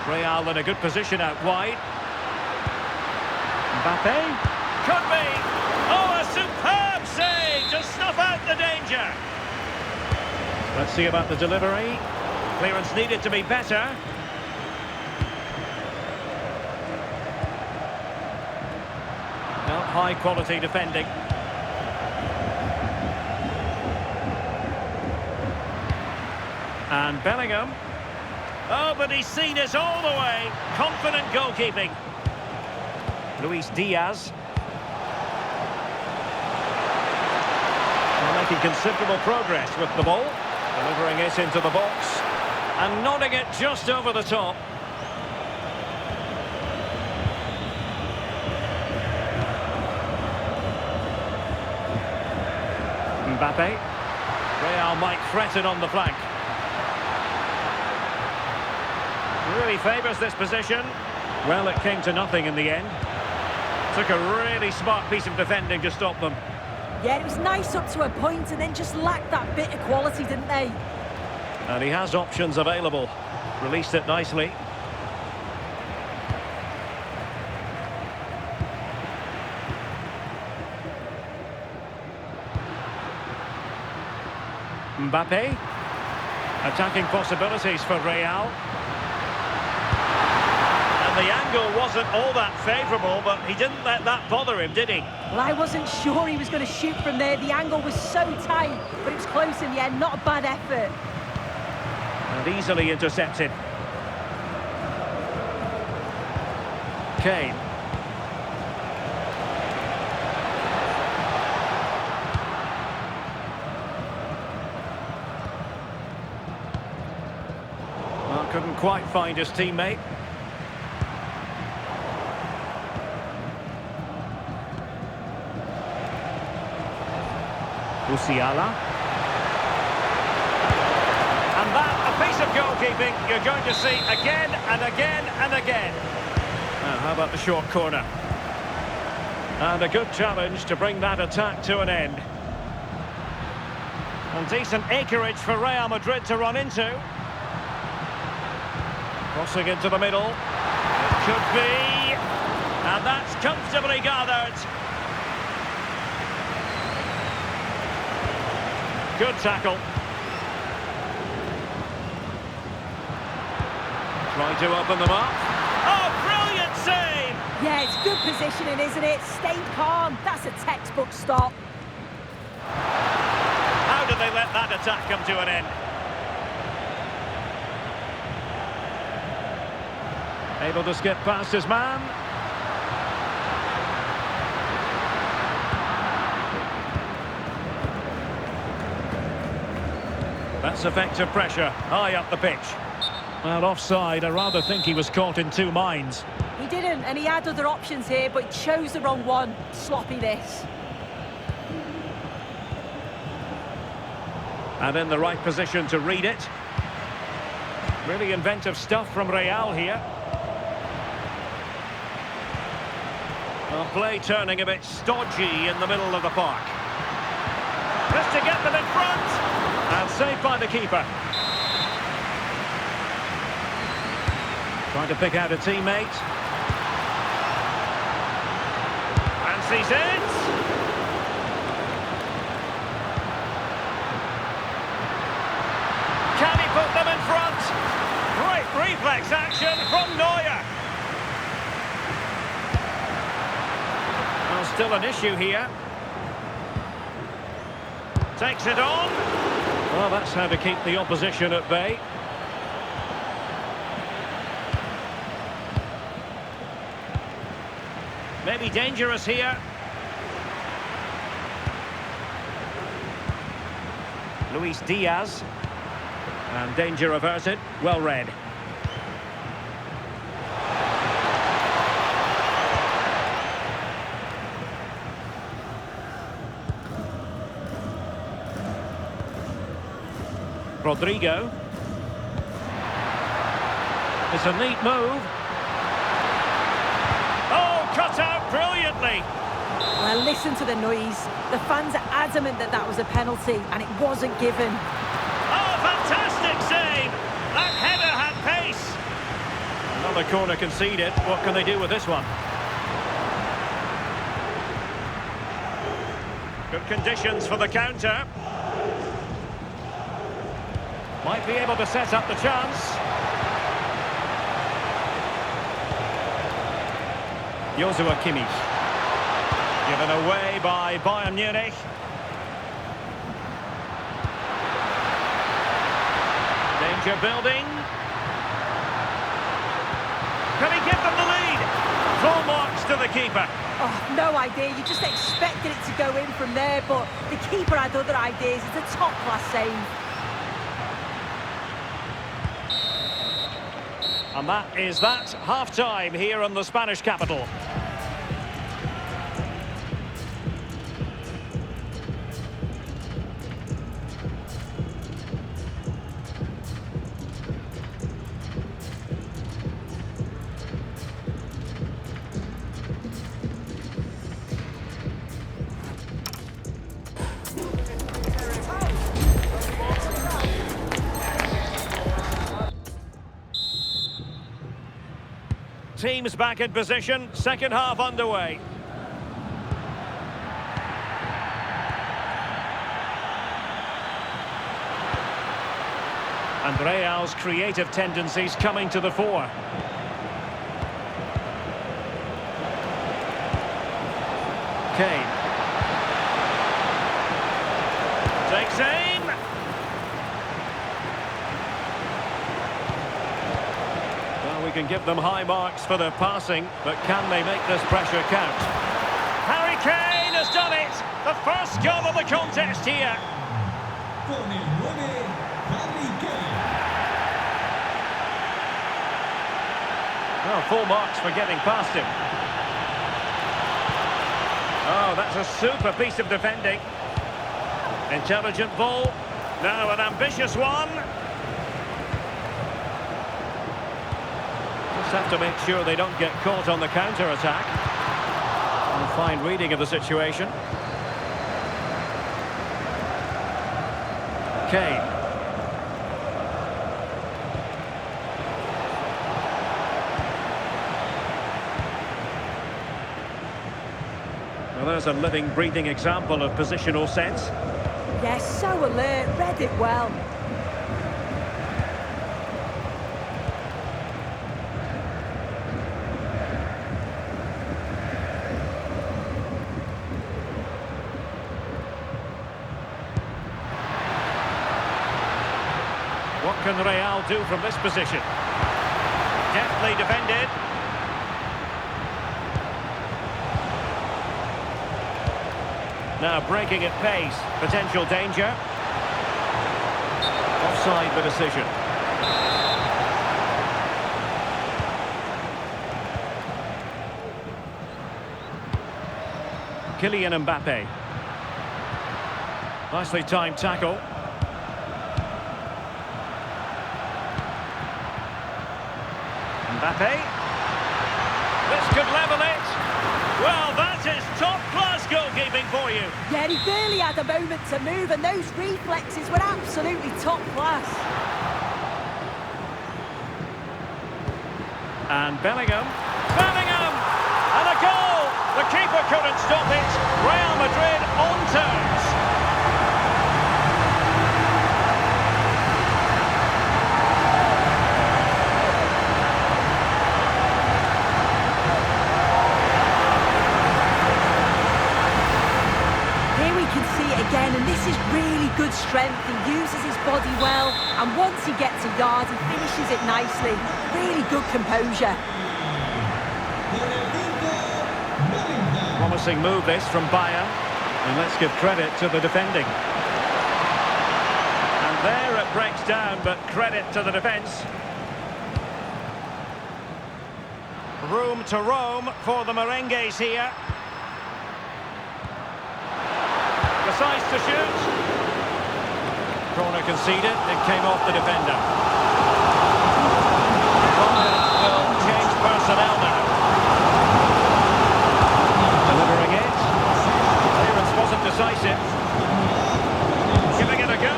Real in a good position out wide. Mbappe. Could be. Oh, a superb save to snuff out the danger. Let's see about the delivery. Clearance needed to be better. Well, high quality defending. And Bellingham. Oh, but he's seen it all the way. Confident goalkeeping. Luis Diaz. They're making considerable progress with the ball. Delivering it into the box. And nodding it just over the top. Mbappe. Real might threaten on the flank. Really favours this position. Well, it came to nothing in the end. Took a really smart piece of defending to stop them. Yeah, it was nice up to a point and then just lacked that bit of quality, didn't they? And he has options available. Released it nicely. Mbappe. Attacking possibilities for Real. And the angle wasn't all that favourable, but he didn't let that bother him, did he? Well, I wasn't sure he was going to shoot from there. The angle was so tight, but it was close in the end. Not a bad effort. And easily intercepted. Kane. Well, couldn't quite find his teammate. Musiala. And that, a piece of goalkeeping you're going to see again and again and again. Now, how about the short corner? And a good challenge to bring that attack to an end. And decent acreage for Real Madrid to run into. Crossing into the middle. It could be. And that's comfortably gathered. Good tackle. Try to open them up. Oh, brilliant save! Yeah, it's good positioning, isn't it? Stayed calm. That's a textbook stop. How did they let that attack come to an end? Able to skip past his man. That's effective pressure, high up the pitch. Well, offside, I rather think he was caught in two minds. He didn't, and he had other options here, but he chose the wrong one. Sloppy this. And in the right position to read it. Really inventive stuff from Real here. Well, play turning a bit stodgy in the middle of the park. Just to get them in front. And saved by the keeper. Trying to pick out a teammate. And sees it. Can he put them in front? Great reflex action from Neuer. Well, still an issue here. Takes it on. Well, that's how to keep the opposition at bay. Maybe dangerous here. Luis Diaz. And danger averted. Well read. Rodrigo. It's a neat move. Oh, cut out brilliantly. Well, listen to the noise. The fans are adamant that that was a penalty, and it wasn't given. Oh, fantastic save! That header had pace. Another corner conceded. What can they do with this one? Good conditions for the counter. Might be able to set up the chance. Joshua Kimmich. Given away by Bayern Munich. Danger building. Can he give them the lead? Full marks to the keeper. Oh, no idea. You just expected it to go in from there, but the keeper had other ideas. It's a top-class save. And that is that. Half-time here in the Spanish capital. Teams back in position, second half underway. And Real's creative tendencies coming to the fore. Kane. Takes aim. We can give them high marks for their passing, but can they make this pressure count? Harry Kane has done it! The first goal of the contest here. Con el 9, Harry Kane. Well, full marks for getting past him. Oh, that's a super piece of defending. Intelligent ball. Now an ambitious one. Have to make sure they don't get caught on the counter-attack. A fine reading of the situation. Kane. Well, there's a living, breathing example of positional sense. Yes, so alert, read it well. What can Real do from this position? Deftly defended. Now breaking at pace. Potential danger. Offside the decision. Kylian Mbappe. Nicely timed tackle. Mbappe. This could level it. Well, that is top-class goalkeeping for you. Yeah, he barely had a moment to move, and those reflexes were absolutely top class. And Bellingham. Bellingham! And a goal! The keeper couldn't stop it. Real Madrid on terms. Again, and this is really good strength. He uses his body well, and once he gets a yard, he finishes it nicely. Really good composure. Promising move this from Bayern, and let's give credit to the defending. And there it breaks down, but credit to the defence. Room to roam for the Merengues here. Decides to shoot. Corner conceded. It came off the defender. Will change personnel now. Delivering it. Clearance wasn't decisive. Giving it a go.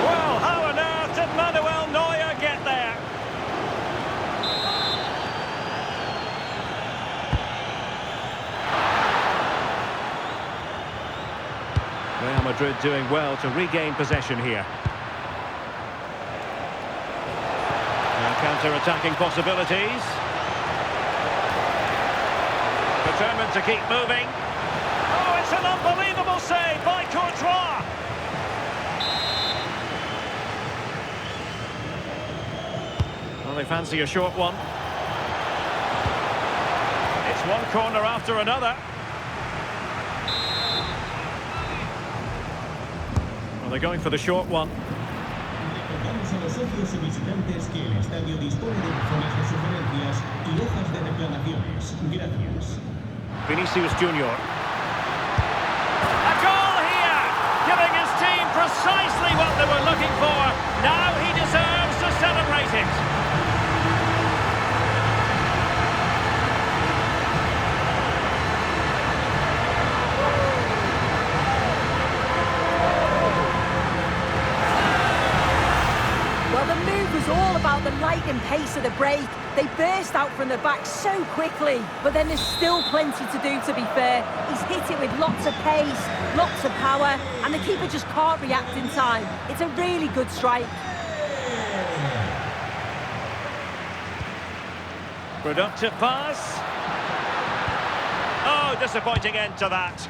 Well, how on earth did Manuel Neuer get there? Madrid doing well to regain possession here. Now counter-attacking possibilities. Determined to keep moving. Oh, it's an unbelievable save by Courtois. Well, they fancy a short one. It's one corner after another. Well, they're going for the short one. Recordamos a los socios y visitantes que el estadio dispone de buzones de sugerencias y hojas de reclamaciones. Gracias. Vinicius Junior. A goal here! Giving his team precisely what they were looking for. Now he deserves to celebrate it. Well, the move was all about the lightning pace of the break. They burst out from the back so quickly, but then there's still plenty to do, to be fair. He's hit it with lots of pace, lots of power, and the keeper just can't react in time. It's a really good strike. Productive pass. Oh, disappointing end to that.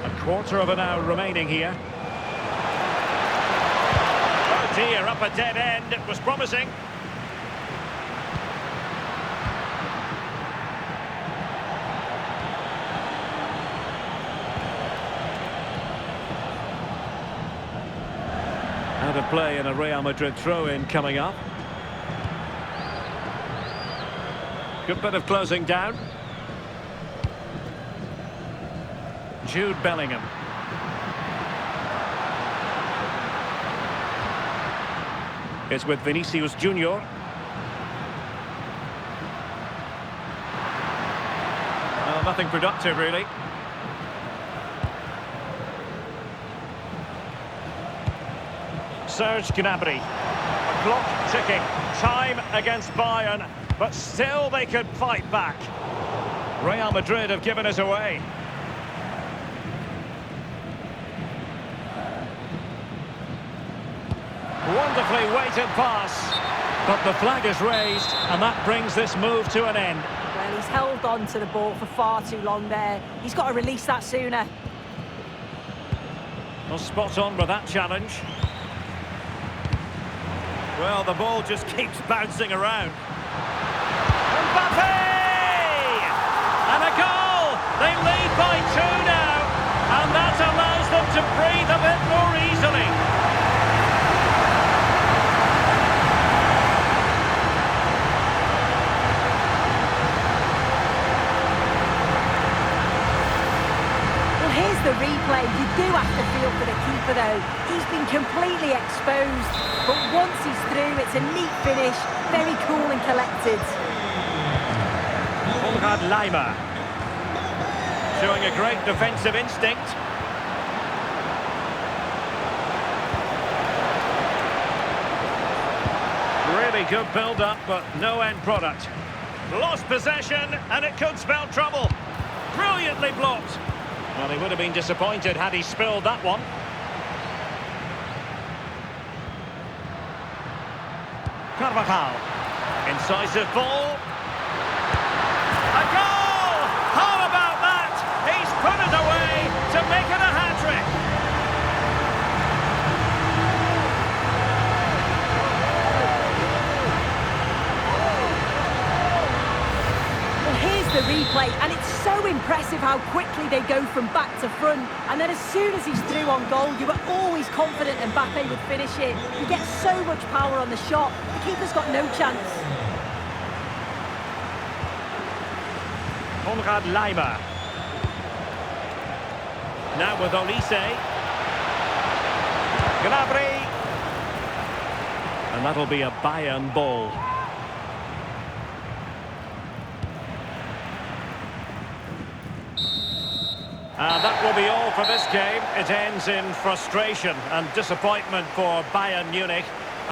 A quarter of an hour remaining here. Oh dear, up a dead end. It was promising. Out of play and a Real Madrid throw-in coming up. Good bit of closing down. Jude Bellingham. It's with Vinicius Junior. Well, nothing productive, really. Serge Gnabry. A clock ticking. Time against Bayern, but still they could fight back. Real Madrid have given it away. Wonderfully weighted pass, but the flag is raised, and that brings this move to an end. Well, he's held on to the ball for far too long there. He's got to release that sooner. Well, spot on with that challenge. Well, the ball just keeps bouncing around. Mbappe! And a goal! They lead by 2 now, and that allows them to breathe a bit more easily. Here's the replay. You do have to feel for the keeper, though. He's been completely exposed, but once he's through, it's a neat finish, very cool and collected. Konrad Laimer, showing a great defensive instinct. Really good build-up, but no end product. Lost possession, and it could spell trouble. Brilliantly blocked. Well, he would have been disappointed had he spilled that one. Carvajal. Incisive ball. A goal! How about that? He's put it away to make it a hat-trick. The replay, and it's so impressive how quickly they go from back to front, and then as soon as he's through on goal, you were always confident Mbappe would finish it. He gets so much power on the shot, the keeper's got no chance. Konrad Laimer. Now with Olise. Gnabry. And that'll be a Bayern ball. And that will be all for this game. It ends in frustration and disappointment for Bayern Munich.